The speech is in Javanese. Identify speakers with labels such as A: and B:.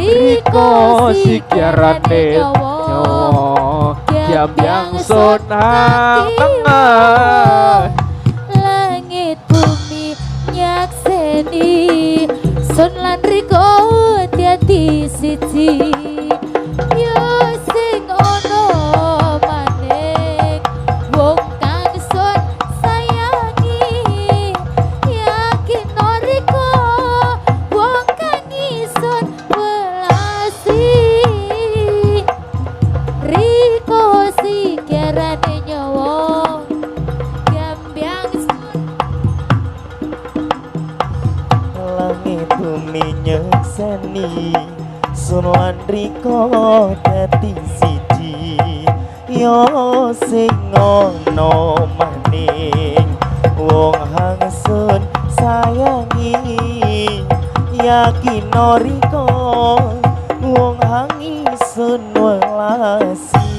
A: Riko sikirane nyawa Gyambyang sun tengah
B: langit bumi nyakseni sun lan Riko dadi siji yo sing ono maning wong kang sun sayangi yakin Riko wong kang isun welasi Riko sikirane nyawa Gyambyang sun
C: langit bumi nyekseni sun lan Riko dadi siji yo sing ono maning wong hangsun sayangi yakin Riko wong hangisun welasi